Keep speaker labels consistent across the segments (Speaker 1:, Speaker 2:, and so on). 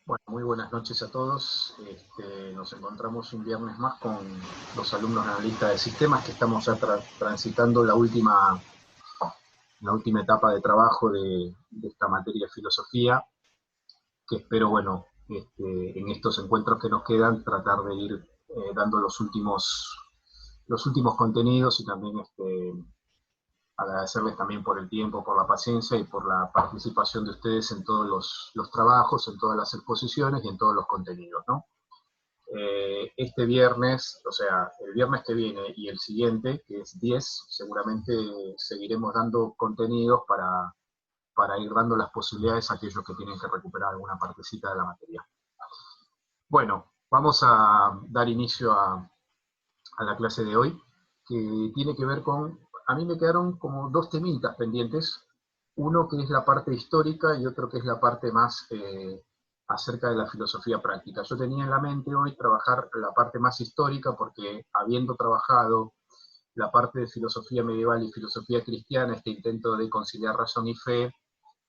Speaker 1: Bueno, muy buenas noches a todos. Nos encontramos un viernes más con los alumnos analistas de sistemas que estamos ya transitando la última etapa de trabajo de esta materia de filosofía, que espero, bueno, en estos encuentros que nos quedan, tratar de ir dando los últimos contenidos y también agradecerles también por el tiempo, por la paciencia y por la participación de ustedes en todos los trabajos, en todas las exposiciones y en todos los contenidos, ¿no? Este viernes, o sea, el viernes que viene y el siguiente, que es 10, seguramente seguiremos dando contenidos para ir dando las posibilidades a aquellos que tienen que recuperar alguna partecita de la materia. Bueno, vamos a dar inicio a la clase de hoy, que tiene que ver con, a mí me quedaron como dos temitas pendientes, uno que es la parte histórica y otro que es la parte más acerca de la filosofía práctica. Yo tenía en la mente hoy trabajar la parte más histórica porque habiendo trabajado la parte de filosofía medieval y filosofía cristiana, este intento de conciliar razón y fe,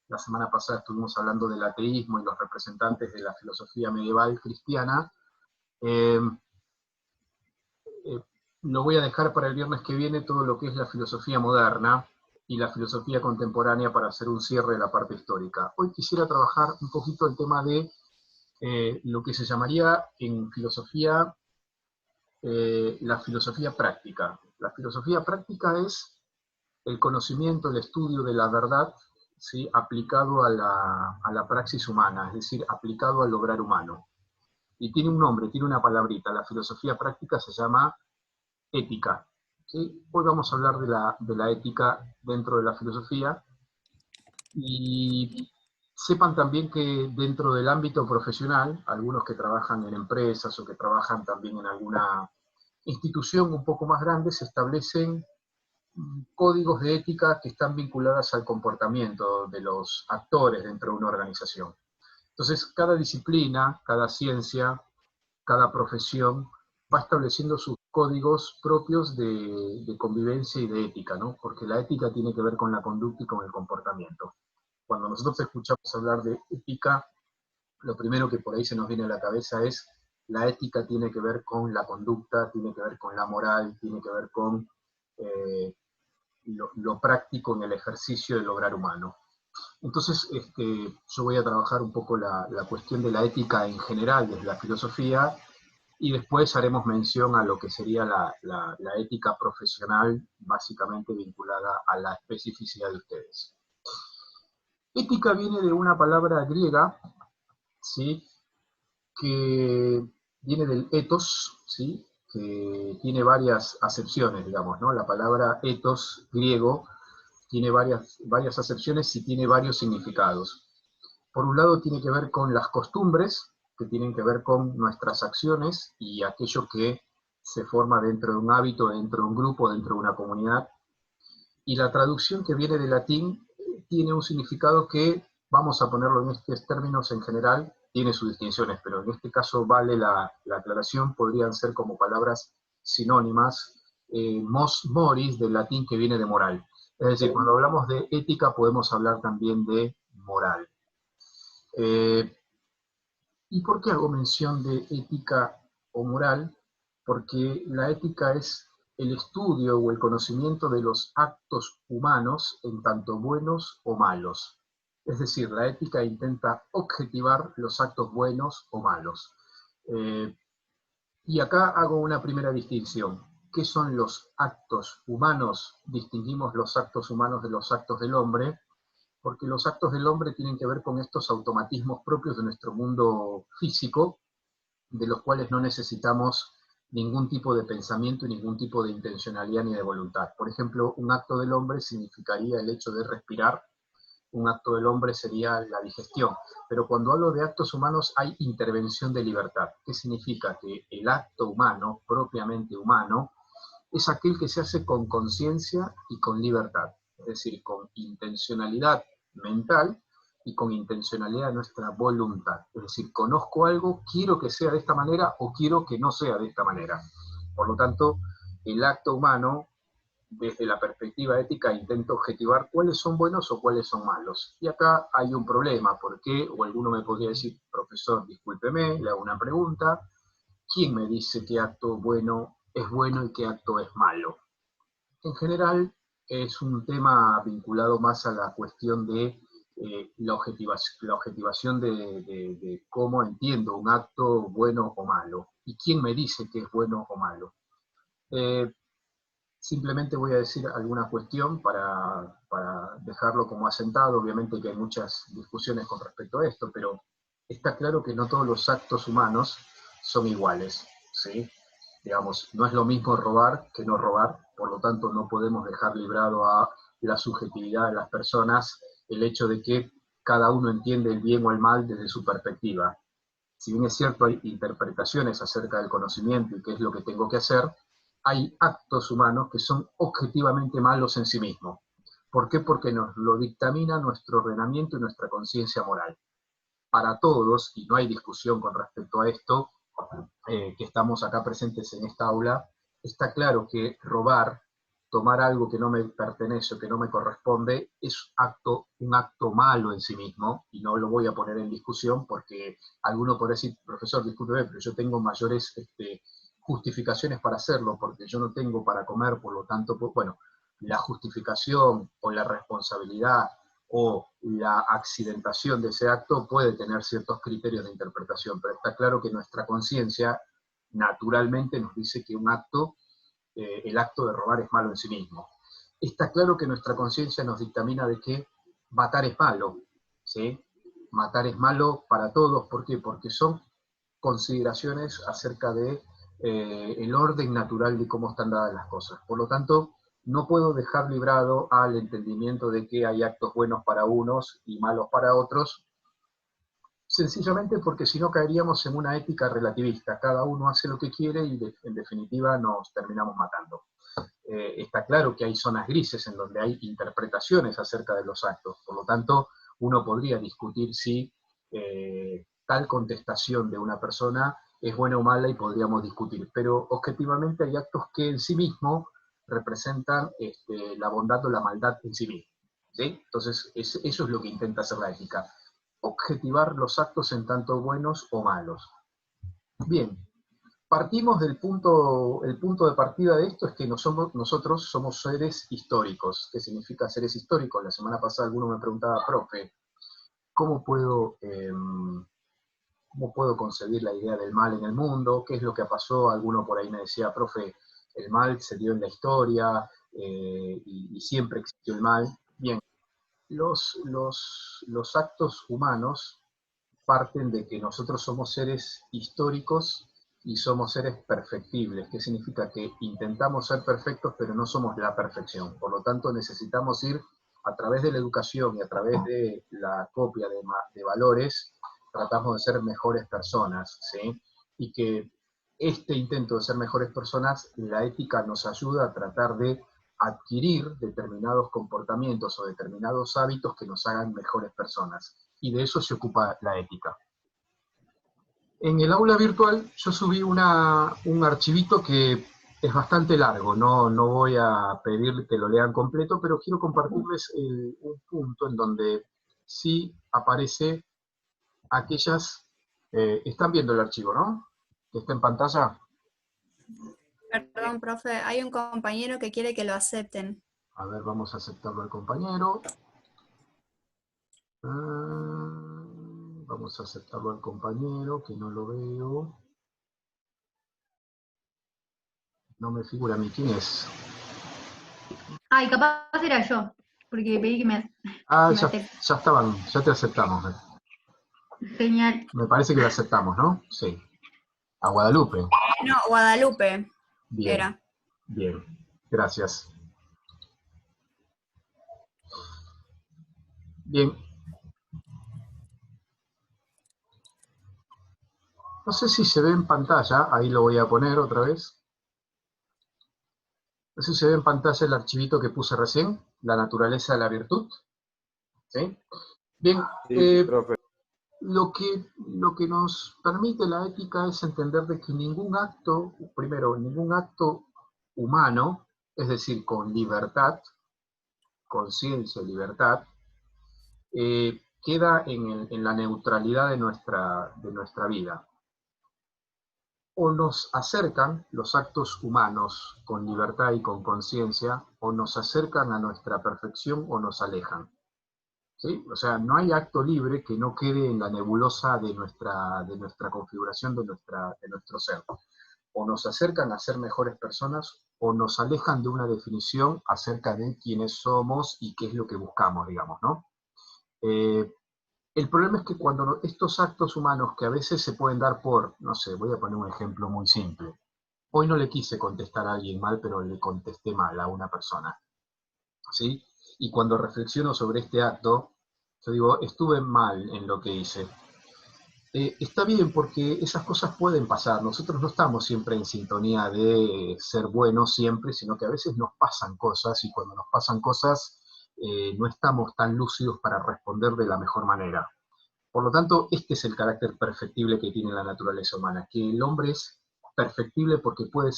Speaker 1: la semana pasada estuvimos hablando del ateísmo y los representantes de la filosofía medieval cristiana, eh, eh, lo voy a dejar para el viernes que viene todo lo que es la filosofía moderna y la filosofía contemporánea para hacer un cierre de la parte histórica. Hoy quisiera trabajar un poquito el tema de lo que se llamaría en filosofía la filosofía práctica. La filosofía práctica es el conocimiento, el estudio de la verdad, ¿sí? Aplicado a la praxis humana, es decir, aplicado al obrar humano. Y tiene un nombre, tiene una palabrita. La filosofía práctica se llama ética. ¿Sí? Hoy vamos a hablar de la ética dentro de la filosofía y sepan también que dentro del ámbito profesional, algunos que trabajan en empresas o que trabajan también en alguna institución un poco más grande, se establecen códigos de ética que están vinculadas al comportamiento de los actores dentro de una organización. Entonces, cada disciplina, cada ciencia, cada profesión va estableciendo sus códigos propios de convivencia y de ética, ¿no? Porque la ética tiene que ver con la conducta y con el comportamiento. Cuando nosotros escuchamos hablar de ética, lo primero que por ahí se nos viene a la cabeza es la ética tiene que ver con la conducta, tiene que ver con la moral, tiene que ver con lo práctico en el ejercicio del lograr humano. Entonces, yo voy a trabajar un poco la cuestión de la ética en general desde la filosofía y después haremos mención a lo que sería la ética profesional, básicamente vinculada a la especificidad de ustedes. Ética viene de una palabra griega, ¿sí? Que viene del ethos, ¿sí? Que tiene varias acepciones, digamos, ¿no? La palabra ethos griego tiene varias acepciones y tiene varios significados. Por un lado tiene que ver con las costumbres, que tienen que ver con nuestras acciones y aquello que se forma dentro de un hábito, dentro de un grupo, dentro de una comunidad. Y la traducción que viene del latín tiene un significado que, vamos a ponerlo en estos términos en general, tiene sus distinciones, pero en este caso vale la aclaración, podrían ser como palabras sinónimas, mos moris del latín que viene de moral. Es decir, cuando hablamos de ética podemos hablar también de moral. Eh, ¿Y por qué hago mención de ética o moral? Porque la ética es el estudio o el conocimiento de los actos humanos en tanto buenos o malos. Es decir, la ética intenta objetivar los actos buenos o malos. Eh, y acá hago una primera distinción. ¿Qué son los actos humanos? Distinguimos los actos humanos de los actos del hombre, porque los actos del hombre tienen que ver con estos automatismos propios de nuestro mundo físico, de los cuales no necesitamos ningún tipo de pensamiento y ningún tipo de intencionalidad ni de voluntad. Por ejemplo, un acto del hombre significaría el hecho de respirar, un acto del hombre sería la digestión. Pero cuando hablo de actos humanos hay intervención de libertad. ¿Qué significa? Que el acto humano, propiamente humano, es aquel que se hace con conciencia y con libertad, es decir, con intencionalidad mental y con intencionalidad de nuestra voluntad. Es decir, conozco algo, quiero que sea de esta manera o quiero que no sea de esta manera. Por lo tanto, el acto humano desde la perspectiva ética intento objetivar cuáles son buenos o cuáles son malos. Y acá hay un problema, porque, o alguno me podría decir, profesor, discúlpeme, le hago una pregunta, ¿quién me dice qué acto bueno es bueno y qué acto es malo? En general es un tema vinculado más a la cuestión de la objetivación de cómo entiendo un acto bueno o malo, y quién me dice que es bueno o malo. Eh, Simplemente voy a decir alguna cuestión para dejarlo como asentado. Obviamente que hay muchas discusiones con respecto a esto, pero está claro que no todos los actos humanos son iguales, ¿sí? Digamos, no es lo mismo robar que no robar, por lo tanto no podemos dejar librado a la subjetividad de las personas el hecho de que cada uno entiende el bien o el mal desde su perspectiva. Si bien es cierto, hay interpretaciones acerca del conocimiento y qué es lo que tengo que hacer, hay actos humanos que son objetivamente malos en sí mismos. ¿Por qué? Porque nos lo dictamina nuestro ordenamiento y nuestra conciencia moral. Para todos, y no hay discusión con respecto a esto, que estamos acá presentes en esta aula, está claro que robar, tomar algo que no me pertenece o que no me corresponde, es un acto malo en sí mismo, y no lo voy a poner en discusión porque alguno podría decir, profesor, discúlpeme, pero yo tengo mayores justificaciones para hacerlo, porque yo no tengo para comer, por lo tanto, pues, bueno, la justificación o la responsabilidad o la accidentación de ese acto puede tener ciertos criterios de interpretación, pero está claro que nuestra conciencia naturalmente nos dice que el acto de robar es malo en sí mismo. Está claro que nuestra conciencia nos dictamina de que matar es malo, ¿sí? Matar es malo para todos, ¿por qué? Porque son consideraciones acerca de el orden natural de cómo están dadas las cosas. Por lo tanto, no puedo dejar librado al entendimiento de que hay actos buenos para unos y malos para otros, sencillamente porque si no caeríamos en una ética relativista. Cada uno hace lo que quiere y en definitiva nos terminamos matando. Está claro que hay zonas grises en donde hay interpretaciones acerca de los actos. Por lo tanto, uno podría discutir si tal contestación de una persona es buena o mala y podríamos discutir. Pero objetivamente hay actos que en sí mismos representan la bondad o la maldad en sí mismo, ¿sí? Entonces, eso es lo que intenta hacer la ética. Objetivar los actos en tanto buenos o malos. Bien, partimos el punto de partida de esto es que nosotros somos seres históricos. ¿Qué significa seres históricos? La semana pasada alguno me preguntaba, profe, ¿cómo puedo concebir la idea del mal en el mundo? ¿Qué es lo que pasó? Alguno por ahí me decía, profe, el mal se dio en la historia y siempre existió el mal. Bien, los actos humanos parten de que nosotros somos seres históricos y somos seres perfectibles. ¿Qué significa? Que intentamos ser perfectos, pero no somos la perfección. Por lo tanto, necesitamos ir a través de la educación y a través de la copia de valores, tratamos de ser mejores personas, ¿sí? Y que este intento de ser mejores personas, la ética nos ayuda a tratar de adquirir determinados comportamientos o determinados hábitos que nos hagan mejores personas. Y de eso se ocupa la ética. En el aula virtual yo subí un archivito que es bastante largo, no voy a pedir que lo lean completo, pero quiero compartirles un punto en donde sí aparece aquellas... están viendo el archivo, ¿no? Que está en pantalla.
Speaker 2: Perdón, profe, hay un compañero que quiere que lo acepten.
Speaker 1: A ver, vamos a aceptarlo al compañero. Vamos a aceptarlo al compañero, que no lo veo. No me figura a mí quién es.
Speaker 3: Ay, capaz era yo, porque pedí que me...
Speaker 1: Ya estaban, ya te aceptamos.
Speaker 3: Genial.
Speaker 1: Me parece que lo aceptamos, ¿no? Sí. A Guadalupe.
Speaker 2: No, Guadalupe.
Speaker 1: Bien,
Speaker 2: Era.
Speaker 1: bien. Gracias. Bien. No sé si se ve en pantalla, ahí lo voy a poner otra vez. No sé si se ve en pantalla el archivito que puse recién, la naturaleza de la virtud. ¿Sí? Bien,
Speaker 4: Sí, profe.
Speaker 1: lo que nos permite la ética es entender de que ningún acto, primero, ningún acto humano es decir, con libertad, conciencia y libertad, queda en la neutralidad de nuestra vida. O nos acercan los actos humanos con libertad y con conciencia, o nos acercan a nuestra perfección o nos alejan. ¿Sí? O sea, no hay acto libre que no quede en la nebulosa de nuestra configuración, de nuestro ser. O nos acercan a ser mejores personas, o nos alejan de una definición acerca de quiénes somos y qué es lo que buscamos, digamos, ¿no? El problema es que cuando estos actos humanos que a veces se pueden dar por, no sé, voy a poner un ejemplo muy simple. Hoy no le quise contestar a alguien mal, pero le contesté mal a una persona, ¿sí? Y cuando reflexiono sobre este acto, yo digo, estuve mal en lo que hice. Está bien porque esas cosas pueden pasar. Nosotros no estamos siempre en sintonía de ser buenos siempre, sino que a veces nos pasan cosas y cuando nos pasan cosas no estamos tan lúcidos para responder de la mejor manera. Por lo tanto, este es el carácter perfectible que tiene la naturaleza humana, que el hombre es perfectible porque puede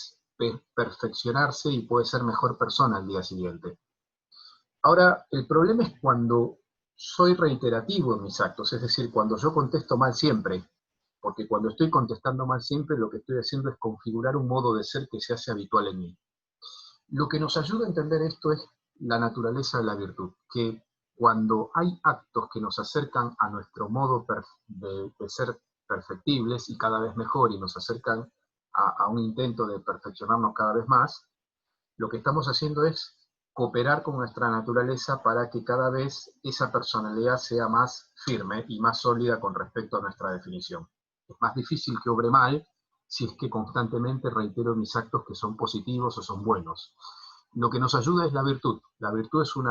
Speaker 1: perfeccionarse y puede ser mejor persona al día siguiente. Ahora, el problema es cuando soy reiterativo en mis actos, es decir, cuando yo contesto mal siempre, porque cuando estoy contestando mal siempre, lo que estoy haciendo es configurar un modo de ser que se hace habitual en mí. Lo que nos ayuda a entender esto es la naturaleza de la virtud, que cuando hay actos que nos acercan a nuestro modo de ser perfectibles y cada vez mejor y nos acercan a un intento de perfeccionarnos cada vez más, lo que estamos haciendo es cooperar con nuestra naturaleza para que cada vez esa personalidad sea más firme y más sólida con respecto a nuestra definición. Es más difícil que obre mal si es que constantemente reitero mis actos que son positivos o son buenos. Lo que nos ayuda es la virtud. La virtud es un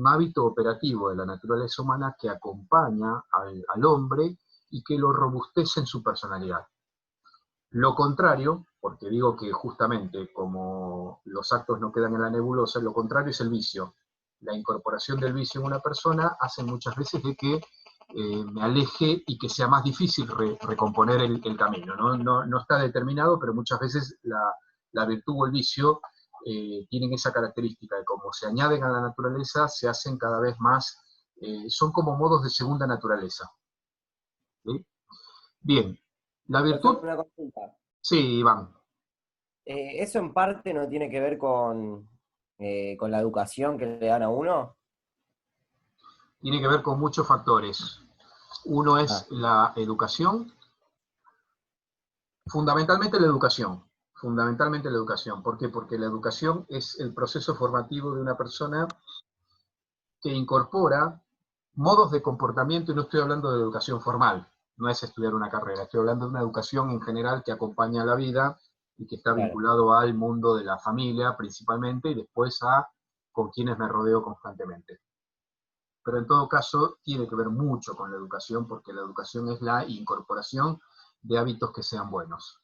Speaker 1: hábito operativo de la naturaleza humana que acompaña al hombre y que lo robustece en su personalidad. Lo contrario, porque digo que justamente como los actos no quedan en la nebulosa, lo contrario es el vicio. La incorporación del vicio en una persona hace muchas veces de que me aleje y que sea más difícil recomponer el camino. No está determinado, pero muchas veces la virtud o el vicio tienen esa característica de como se añaden a la naturaleza, se hacen cada vez más, son como modos de segunda naturaleza. ¿Sí? Bien, la virtud...
Speaker 4: Una consulta.
Speaker 1: Sí, Iván.
Speaker 4: ¿Eso en parte no tiene que ver con la educación que le dan a uno?
Speaker 1: Tiene que ver con muchos factores. Uno es la educación, fundamentalmente la educación. Fundamentalmente la educación. ¿Por qué? Porque la educación es el proceso formativo de una persona que incorpora modos de comportamiento, y no estoy hablando de educación formal, no es estudiar una carrera, estoy hablando de una educación en general que acompaña a la vida y que está vinculado al mundo de la familia principalmente y después a con quienes me rodeo constantemente. Pero en todo caso tiene que ver mucho con la educación porque la educación es la incorporación de hábitos que sean buenos.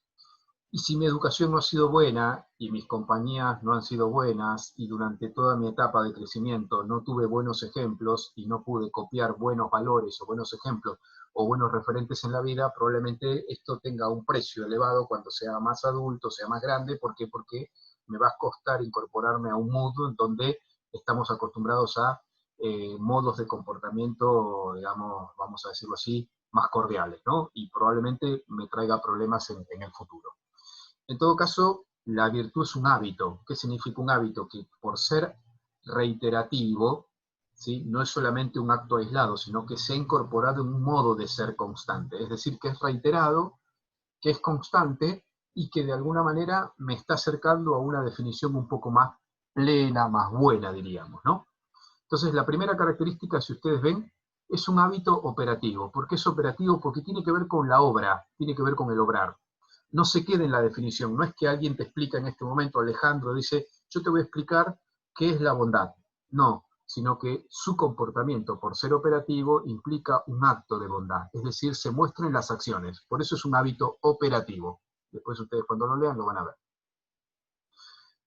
Speaker 1: Y si mi educación no ha sido buena y mis compañías no han sido buenas y durante toda mi etapa de crecimiento no tuve buenos ejemplos y no pude copiar buenos valores o buenos ejemplos o buenos referentes en la vida, probablemente esto tenga un precio elevado cuando sea más adulto, sea más grande. ¿Por qué? Porque me va a costar incorporarme a un mundo en donde estamos acostumbrados a modos de comportamiento, digamos, vamos a decirlo así, más cordiales, ¿no? Y probablemente me traiga problemas en el futuro. En todo caso, la virtud es un hábito. ¿Qué significa un hábito? Que por ser reiterativo, ¿sí? No es solamente un acto aislado, sino que se ha incorporado en un modo de ser constante. Es decir, que es reiterado, que es constante y que de alguna manera me está acercando a una definición un poco más plena, más buena, diríamos, ¿no? Entonces, la primera característica, si ustedes ven, es un hábito operativo. ¿Por qué es operativo? Porque tiene que ver con la obra, tiene que ver con el obrar. No se quede en la definición. No es que alguien te explica en este momento, Alejandro dice, yo te voy a explicar qué es la bondad. No, sino que su comportamiento, por ser operativo, implica un acto de bondad. Es decir, se muestra en las acciones. Por eso es un hábito operativo. Después ustedes cuando lo lean lo van a ver.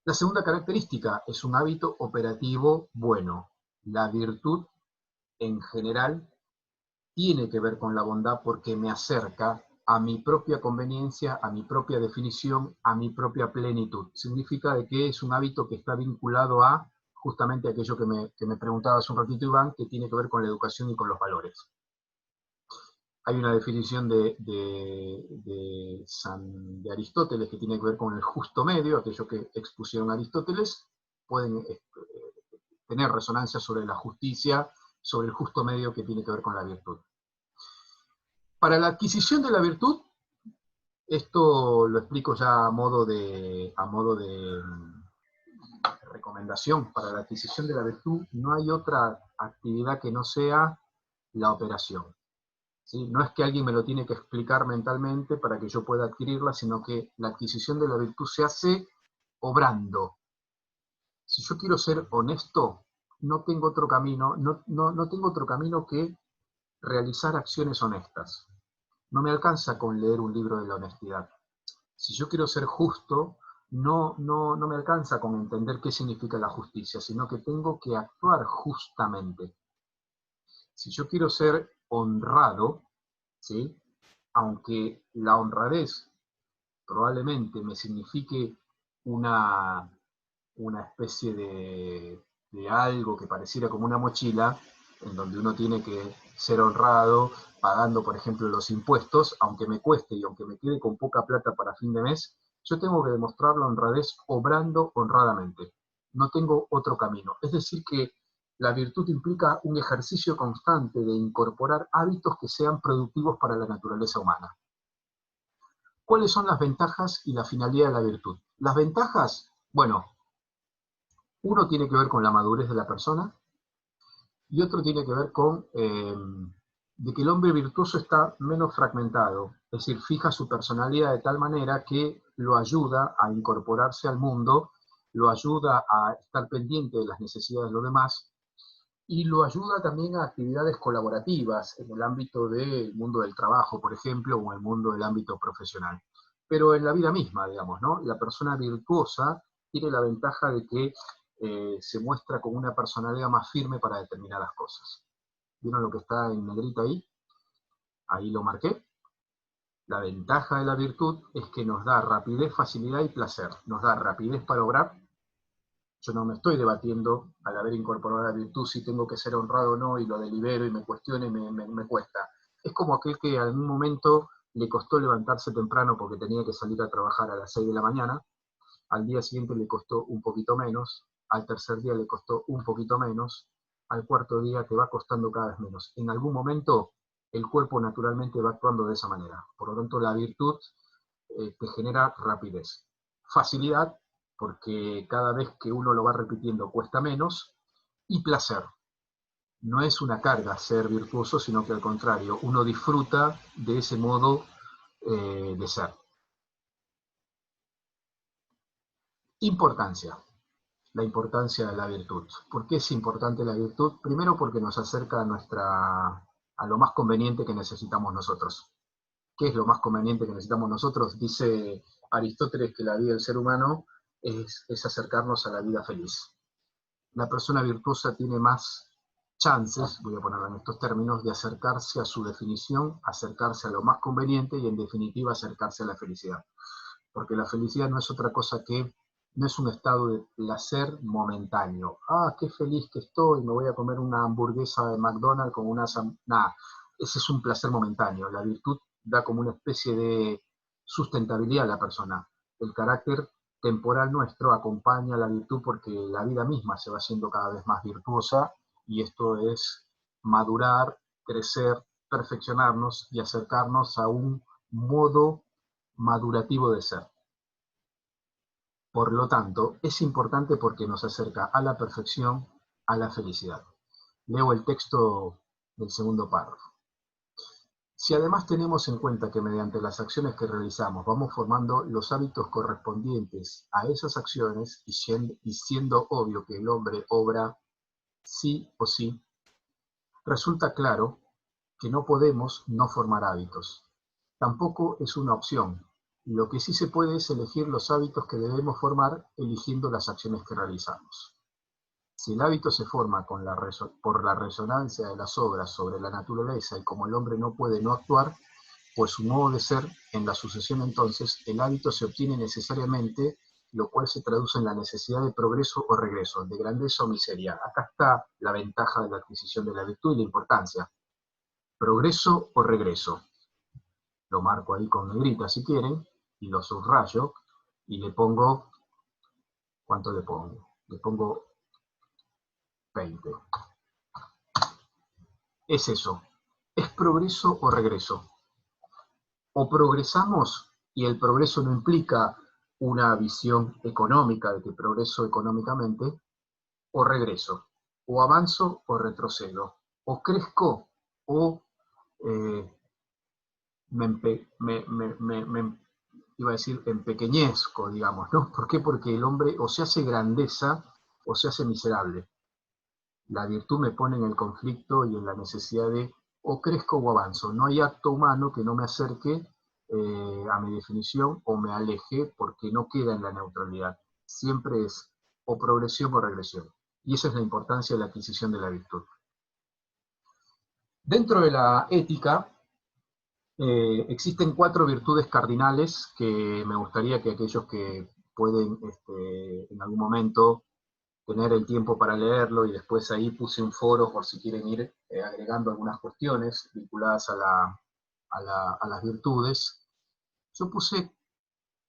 Speaker 1: La segunda característica es un hábito operativo bueno. La virtud, en general, tiene que ver con la bondad porque me acerca a mi propia conveniencia, a mi propia definición, a mi propia plenitud. Significa de que es un hábito que está vinculado a justamente aquello que me preguntaba hace un ratito Iván, que tiene que ver con la educación y con los valores. Hay una definición de Aristóteles que tiene que ver con el justo medio, aquello que expusieron Aristóteles, pueden tener resonancia sobre la justicia, sobre el justo medio que tiene que ver con la virtud. Para la adquisición de la virtud, esto lo explico ya a modo de recomendación. Para la adquisición de la virtud no hay otra actividad que no sea la operación. ¿Sí? No es que alguien me lo tiene que explicar mentalmente para que yo pueda adquirirla, sino que la adquisición de la virtud se hace obrando. Si yo quiero ser honesto, no tengo otro camino, no tengo otro camino que realizar acciones honestas. No me alcanza con leer un libro de la honestidad. Si yo quiero ser justo, no me alcanza con entender qué significa la justicia, sino que tengo que actuar justamente. Si yo quiero ser honrado, ¿sí? Aunque la honradez probablemente me signifique una especie de algo que pareciera como una mochila, en donde uno tiene que ser honrado, pagando, por ejemplo, los impuestos, aunque me cueste y aunque me quede con poca plata para fin de mes, yo tengo que demostrar la honradez obrando honradamente. No tengo otro camino. Es decir que la virtud implica un ejercicio constante de incorporar hábitos que sean productivos para la naturaleza humana. ¿Cuáles son las ventajas y la finalidad de la virtud? Las ventajas, bueno, uno tiene que ver con la madurez de la persona y otro tiene que ver con de que el hombre virtuoso está menos fragmentado, es decir, fija su personalidad de tal manera que lo ayuda a incorporarse al mundo, lo ayuda a estar pendiente de las necesidades de los demás y lo ayuda también a actividades colaborativas en el ámbito del mundo del trabajo, por ejemplo, o en el mundo del ámbito profesional. Pero en la vida misma, digamos, ¿no? La persona virtuosa tiene la ventaja de que se muestra con una personalidad más firme para determinadas cosas. ¿Vieron lo que está en negrita ahí? Ahí lo marqué. La ventaja de la virtud es que nos da rapidez, facilidad y placer. Nos da rapidez para obrar. Yo no me estoy debatiendo al haber incorporado la virtud si tengo que ser honrado o no, y lo delibero y me cuestiono y me cuesta. Es como aquel que en un momento le costó levantarse temprano porque tenía que salir a trabajar a las 6 de la mañana, al día siguiente le costó un poquito menos, al tercer día le costó un poquito menos, al cuarto día te va costando cada vez menos. En algún momento el cuerpo naturalmente va actuando de esa manera. Por lo tanto, la virtud te genera rapidez. Facilidad, porque cada vez que uno lo va repitiendo cuesta menos, y placer. No es una carga ser virtuoso, sino que al contrario, uno disfruta de ese modo de ser. Importancia. La importancia de la virtud. ¿Por qué es importante la virtud? Primero porque nos acerca a lo más conveniente que necesitamos nosotros. ¿Qué es lo más conveniente que necesitamos nosotros? Dice Aristóteles que la vida del ser humano es acercarnos a la vida feliz. La persona virtuosa tiene más chances, voy a ponerlo en estos términos, de acercarse a su definición, acercarse a lo más conveniente y en definitiva acercarse a la felicidad. Porque la felicidad no es otra cosa que, no es un estado de placer momentáneo. Ah, qué feliz que estoy, me voy a comer una hamburguesa de McDonald's con una... Nada, ese es un placer momentáneo. La virtud da como una especie de sustentabilidad a la persona. El carácter temporal nuestro acompaña a la virtud porque la vida misma se va haciendo cada vez más virtuosa y esto es madurar, crecer, perfeccionarnos y acercarnos a un modo madurativo de ser. Por lo tanto, es importante porque nos acerca a la perfección, a la felicidad. Leo el texto del segundo párrafo. Si además tenemos en cuenta que mediante las acciones que realizamos vamos formando los hábitos correspondientes a esas acciones y siendo obvio que el hombre obra sí o sí, resulta claro que no podemos no formar hábitos. Tampoco es una opción. Lo que sí se puede es elegir los hábitos que debemos formar eligiendo las acciones que realizamos. Si el hábito se forma por la resonancia de las obras sobre la naturaleza y como el hombre no puede no actuar, pues su modo de ser, en la sucesión entonces, el hábito se obtiene necesariamente, lo cual se traduce en la necesidad de progreso o regreso, de grandeza o miseria. Acá está la ventaja de la adquisición de la virtud y la importancia. Progreso o regreso. Lo marco ahí con negrita si quieren, y lo subrayo, y le pongo, ¿cuánto le pongo? Le pongo 20. Es eso. ¿Es progreso o regreso? O progresamos, y el progreso no implica una visión económica de que progreso económicamente, o regreso, o avanzo o retrocedo, o crezco o iba a decir empequeñezco, digamos, ¿no? ¿Por qué? Porque el hombre o se hace grandeza o se hace miserable. La virtud me pone en el conflicto y en la necesidad de o crezco o avanzo. No hay acto humano que no me acerque a mi definición o me aleje, porque no queda en la neutralidad. Siempre es o progresión o regresión. Y esa es la importancia de la adquisición de la virtud. Dentro de la ética existen 4 virtudes cardinales que me gustaría que aquellos que pueden en algún momento tener el tiempo para leerlo, y después ahí puse un foro por si quieren ir agregando algunas cuestiones vinculadas a las virtudes. Yo puse,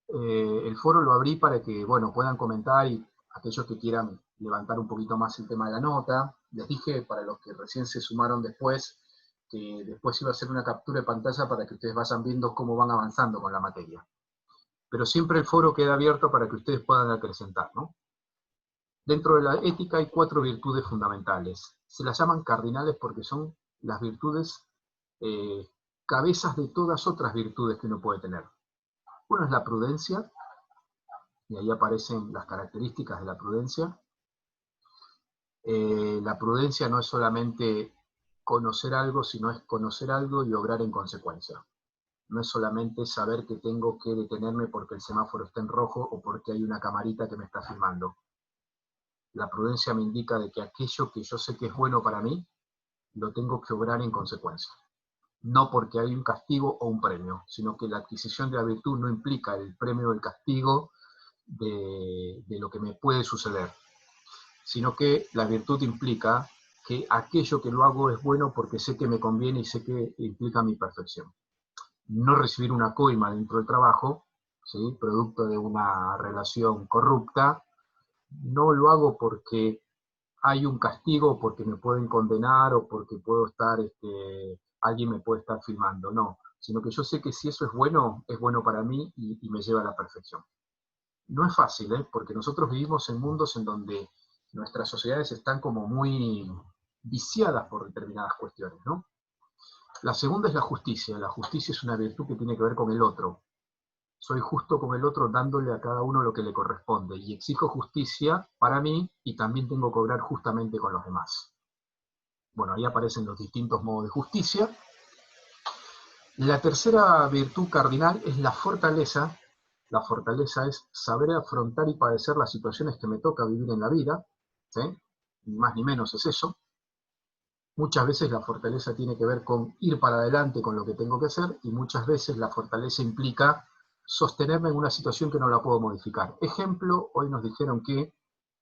Speaker 1: el foro lo abrí para que, bueno, puedan comentar, y aquellos que quieran levantar un poquito más el tema de la nota. Les dije, para los que recién se sumaron después, que después iba a hacer una captura de pantalla para que ustedes vayan viendo cómo van avanzando con la materia. Pero siempre el foro queda abierto para que ustedes puedan acrecentar, ¿no? Dentro de la ética hay 4 virtudes fundamentales. Se las llaman cardinales porque son las virtudes cabezas de todas otras virtudes que uno puede tener. Una es la prudencia, y ahí aparecen las características de la prudencia. La prudencia no es solamente conocer algo, sino es conocer algo y obrar en consecuencia. No es solamente saber que tengo que detenerme porque el semáforo está en rojo o porque hay una camarita que me está filmando. La prudencia me indica de que aquello que yo sé que es bueno para mí, lo tengo que obrar en consecuencia. No porque hay un castigo o un premio, sino que la adquisición de la virtud no implica el premio o el castigo de lo que me puede suceder, sino que la virtud implica que aquello que lo hago es bueno porque sé que me conviene y sé que implica mi perfección. No recibir una coima dentro del trabajo, ¿sí?, producto de una relación corrupta, no lo hago porque hay un castigo, porque me pueden condenar o porque puedo estar, alguien me puede estar filmando, no, sino que yo sé que si eso es bueno para mí y me lleva a la perfección. No es fácil, porque nosotros vivimos en mundos en donde nuestras sociedades están como muy viciadas por determinadas cuestiones, ¿no? La segunda es la justicia. La justicia es una virtud que tiene que ver con el otro. Soy justo con el otro dándole a cada uno lo que le corresponde, y exijo justicia para mí y también tengo que obrar justamente con los demás. Bueno, ahí aparecen los distintos modos de justicia. La tercera virtud cardinal es la fortaleza. La fortaleza es saber afrontar y padecer las situaciones que me toca vivir en la vida, ¿sí? Ni más ni menos es eso. Muchas veces la fortaleza tiene que ver con ir para adelante con lo que tengo que hacer, y muchas veces la fortaleza implica sostenerme en una situación que no la puedo modificar. Ejemplo, hoy nos dijeron que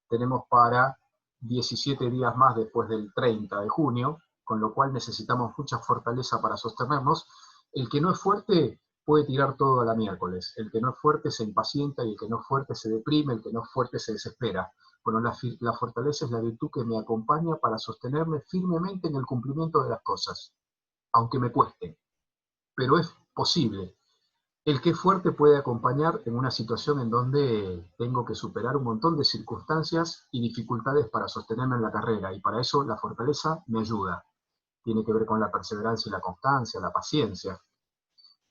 Speaker 1: tenemos para 17 días más después del 30 de junio, con lo cual necesitamos mucha fortaleza para sostenernos. El que no es fuerte puede tirar todo a la miércoles. El que no es fuerte se impacienta, y el que no es fuerte se deprime, el que no es fuerte se desespera. Bueno, la fortaleza es la virtud que me acompaña para sostenerme firmemente en el cumplimiento de las cosas, aunque me cueste. Pero es posible. El que es fuerte puede acompañar en una situación en donde tengo que superar un montón de circunstancias y dificultades para sostenerme en la carrera, y para eso la fortaleza me ayuda. Tiene que ver con la perseverancia y la constancia, la paciencia.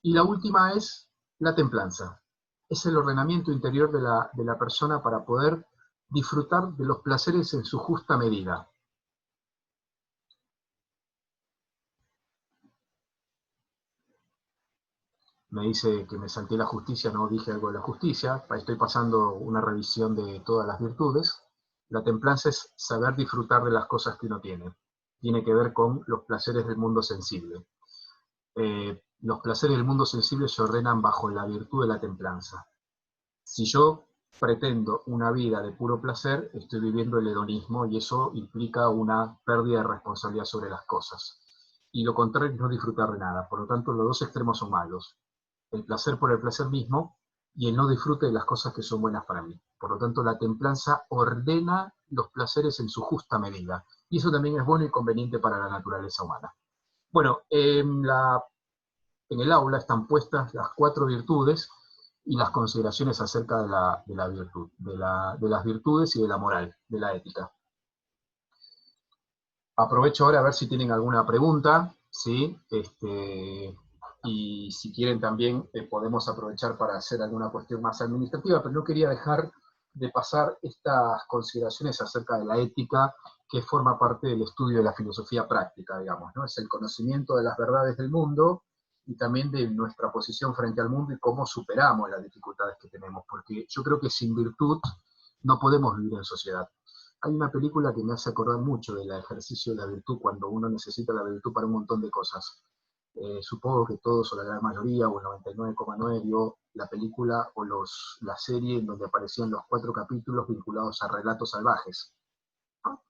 Speaker 1: Y la última es la templanza. Es el ordenamiento interior de la persona para poder disfrutar de los placeres en su justa medida. Me dice que me salté la justicia, no dije algo de la justicia, estoy pasando una revisión de todas las virtudes. La templanza es saber disfrutar de las cosas que uno tiene. Tiene que ver con los placeres del mundo sensible. Los placeres del mundo sensible se ordenan bajo la virtud de la templanza. Si yo pretendo una vida de puro placer, estoy viviendo el hedonismo y eso implica una pérdida de responsabilidad sobre las cosas. Y lo contrario es no disfrutar de nada. Por lo tanto, los dos extremos son malos. El placer por el placer mismo y el no disfrute de las cosas que son buenas para mí. Por lo tanto, la templanza ordena los placeres en su justa medida. Y eso también es bueno y conveniente para la naturaleza humana. Bueno, en el aula están puestas las 4 virtudes y las consideraciones acerca de la virtud, de las virtudes y de la moral, de la ética. Aprovecho ahora a ver si tienen alguna pregunta, ¿sí? Y si quieren también podemos aprovechar para hacer alguna cuestión más administrativa, pero no quería dejar de pasar estas consideraciones acerca de la ética, que forma parte del estudio de la filosofía práctica, digamos, ¿no? Es el conocimiento de las verdades del mundo y también de nuestra posición frente al mundo y cómo superamos las dificultades que tenemos, porque yo creo que sin virtud no podemos vivir en sociedad. Hay una película que me hace acordar mucho del ejercicio de la virtud, cuando uno necesita la virtud para un montón de cosas. Supongo que todos, o la gran mayoría, o el 99,9, vio la película o la serie en donde aparecían los 4 capítulos vinculados a Relatos Salvajes. ¿No?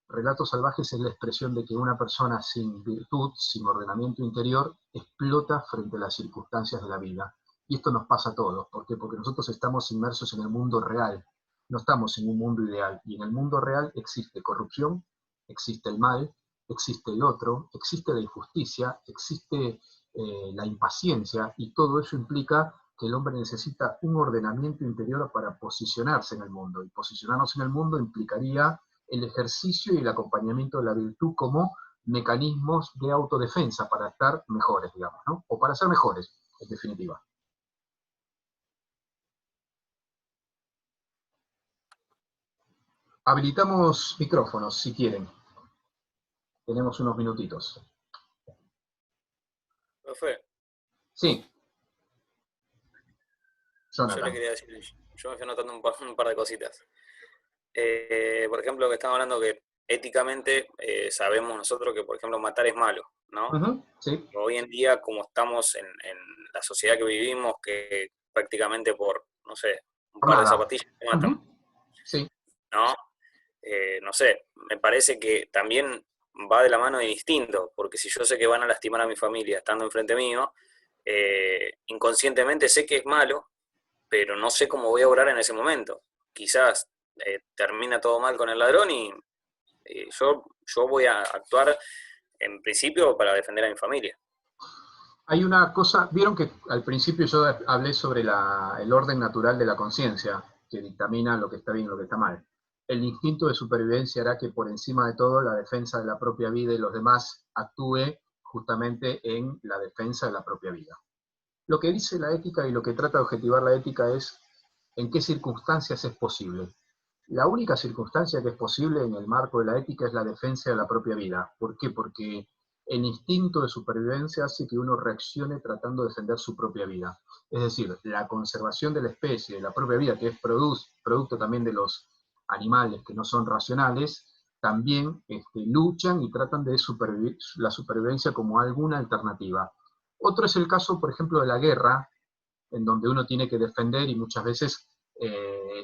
Speaker 1: Relatos Salvajes es la expresión de que una persona sin virtud, sin ordenamiento interior, explota frente a las circunstancias de la vida. Y esto nos pasa a todos. ¿Por qué? Porque nosotros estamos inmersos en el mundo real. No estamos en un mundo ideal. Y en el mundo real existe corrupción, existe el mal, existe el otro, existe la injusticia, existe la impaciencia, y todo eso implica que el hombre necesita un ordenamiento interior para posicionarse en el mundo. Y posicionarnos en el mundo implicaría el ejercicio y el acompañamiento de la virtud como mecanismos de autodefensa para estar mejores, digamos, ¿no? O para ser mejores, en definitiva. Habilitamos micrófonos, si quieren. Tenemos unos minutitos.
Speaker 5: Profe,
Speaker 1: Sí.
Speaker 5: yo
Speaker 1: Jonathan.
Speaker 5: le quería decir, yo me fui anotando un par de cositas. Por ejemplo, que estamos hablando que éticamente sabemos nosotros que, por ejemplo, matar es malo, ¿no?
Speaker 1: Sí.
Speaker 5: Hoy en día, como estamos en la sociedad que vivimos, que prácticamente por, no sé, un par de zapatillas te matan,
Speaker 1: Sí.
Speaker 5: ¿no? No sé, me parece que también va de la mano del instinto, porque si yo sé que van a lastimar a mi familia estando enfrente mío, inconscientemente sé que es malo, pero no sé cómo voy a obrar en ese momento. Quizás termina todo mal con el ladrón y yo voy a actuar en principio para defender a mi familia.
Speaker 1: Hay una cosa, vieron que al principio yo hablé sobre el orden natural de la conciencia, que dictamina lo que está bien y lo que está mal. El instinto de supervivencia hará que por encima de todo la defensa de la propia vida y los demás actúe justamente en la defensa de la propia vida. Lo que dice la ética y lo que trata de objetivar la ética es en qué circunstancias es posible. La única circunstancia que es posible en el marco de la ética es la defensa de la propia vida. ¿Por qué? Porque el instinto de supervivencia hace que uno reaccione tratando de defender su propia vida. Es decir, la conservación de la especie, de la propia vida, que es producto también de los animales que no son racionales, también luchan y tratan de la supervivencia como alguna alternativa. Otro es el caso, por ejemplo, de la guerra, en donde uno tiene que defender y muchas veces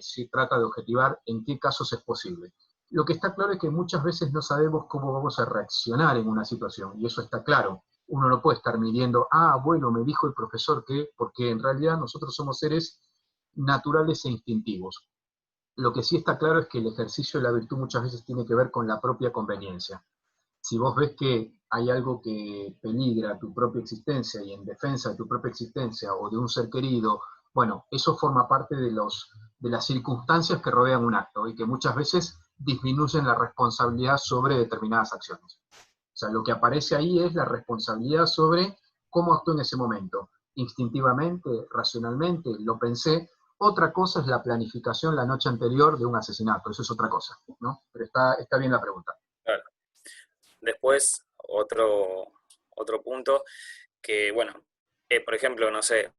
Speaker 1: se trata de objetivar en qué casos es posible. Lo que está claro es que muchas veces no sabemos cómo vamos a reaccionar en una situación, y eso está claro. Uno no puede estar midiendo, bueno, me dijo el profesor que, porque en realidad nosotros somos seres naturales e instintivos. Lo que sí está claro es que el ejercicio de la virtud muchas veces tiene que ver con la propia conveniencia. Si vos ves que hay algo que peligra tu propia existencia y en defensa de tu propia existencia o de un ser querido, bueno, eso forma parte de las circunstancias que rodean un acto y que muchas veces disminuyen la responsabilidad sobre determinadas acciones. O sea, lo que aparece ahí es la responsabilidad sobre cómo actúo en ese momento. Instintivamente, racionalmente, lo pensé. Otra cosa es la planificación la noche anterior de un asesinato, eso es otra cosa, ¿no? Pero está bien la pregunta.
Speaker 5: Claro. Después, otro punto, que bueno, por ejemplo, no sé,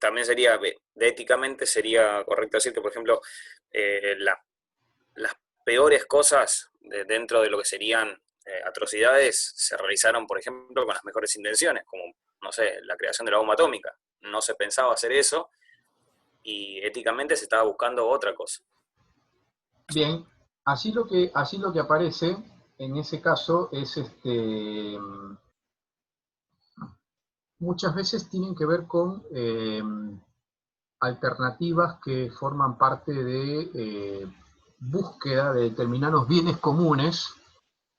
Speaker 5: también sería, éticamente sería correcto decir que, por ejemplo, las peores cosas dentro de lo que serían atrocidades se realizaron, por ejemplo, con las mejores intenciones, como, no sé, la creación de la bomba atómica. No se pensaba hacer eso y éticamente se estaba buscando otra cosa.
Speaker 1: Bien, así lo que aparece en ese caso es muchas veces tienen que ver con alternativas que forman parte de búsqueda de determinados bienes comunes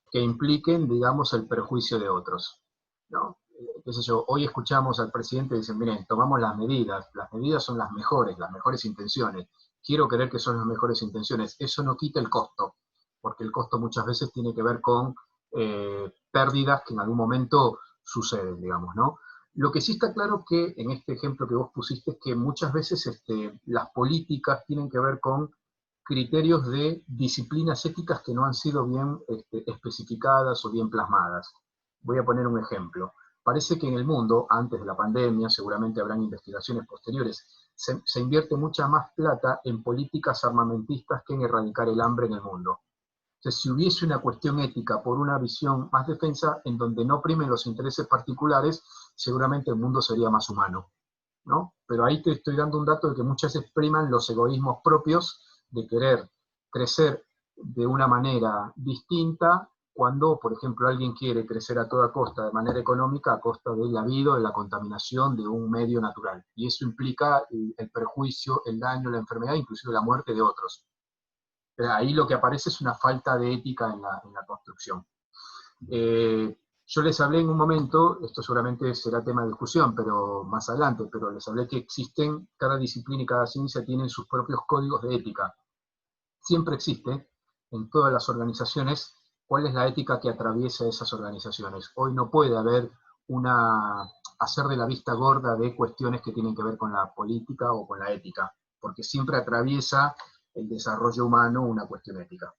Speaker 1: que impliquen, digamos, el perjuicio de otros, ¿no? Qué sé yo, hoy escuchamos al presidente y dicen, miren, tomamos las medidas son las mejores intenciones, quiero creer que son las mejores intenciones, eso no quita el costo, porque el costo muchas veces tiene que ver con pérdidas que en algún momento suceden, digamos, ¿no? Lo que sí está claro que en este ejemplo que vos pusiste es que muchas veces las políticas tienen que ver con criterios de disciplinas éticas que no han sido bien especificadas o bien plasmadas. Voy a poner un ejemplo. Parece que en el mundo, antes de la pandemia, seguramente habrán investigaciones posteriores, se invierte mucha más plata en políticas armamentistas que en erradicar el hambre en el mundo. Entonces, si hubiese una cuestión ética por una visión más defensa, en donde no primen los intereses particulares, seguramente el mundo sería más humano, ¿no? Pero ahí te estoy dando un dato de que muchas veces priman los egoísmos propios de querer crecer de una manera distinta cuando, por ejemplo, alguien quiere crecer a toda costa de manera económica a costa de la vida o de la contaminación de un medio natural. Y eso implica el perjuicio, el daño, la enfermedad, inclusive la muerte de otros. Pero ahí lo que aparece es una falta de ética en la construcción. Yo les hablé en un momento, esto seguramente será tema de discusión, pero más adelante, pero les hablé que existen, cada disciplina y cada ciencia tienen sus propios códigos de ética. Siempre existe en todas las organizaciones cuál es la ética que atraviesa esas organizaciones. Hoy no puede haber hacer de la vista gorda de cuestiones que tienen que ver con la política o con la ética, porque siempre atraviesa el desarrollo humano una cuestión ética.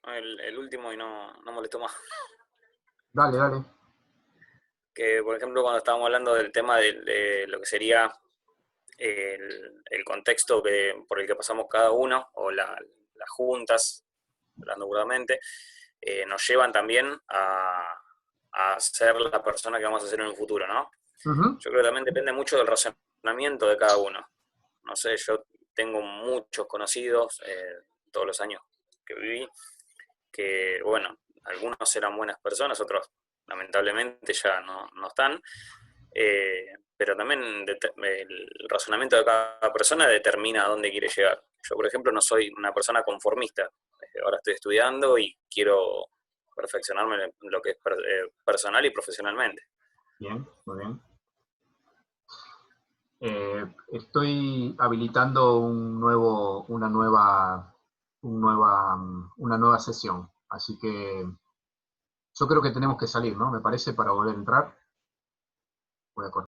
Speaker 5: El último y no molestó más.
Speaker 1: Dale, dale.
Speaker 5: Que, por ejemplo, cuando estábamos hablando del tema de lo que sería el contexto por el que pasamos cada uno, o las juntas, hablando burdamente, nos llevan también a ser la persona que vamos a ser en un futuro, ¿no?
Speaker 1: Uh-huh.
Speaker 5: Yo creo que también depende mucho del razonamiento de cada uno. No sé, yo tengo muchos conocidos, todos los años que viví, que, bueno, algunos eran buenas personas, otros lamentablemente ya no están, pero también el razonamiento de cada persona determina a dónde quiere llegar. Yo, por ejemplo, no soy una persona conformista. Ahora estoy estudiando y quiero perfeccionarme en lo que es personal y profesionalmente.
Speaker 1: Bien, muy bien. Estoy habilitando una nueva sesión, así que yo creo que tenemos que salir, ¿no? Me parece, para volver a entrar. Voy a cortar.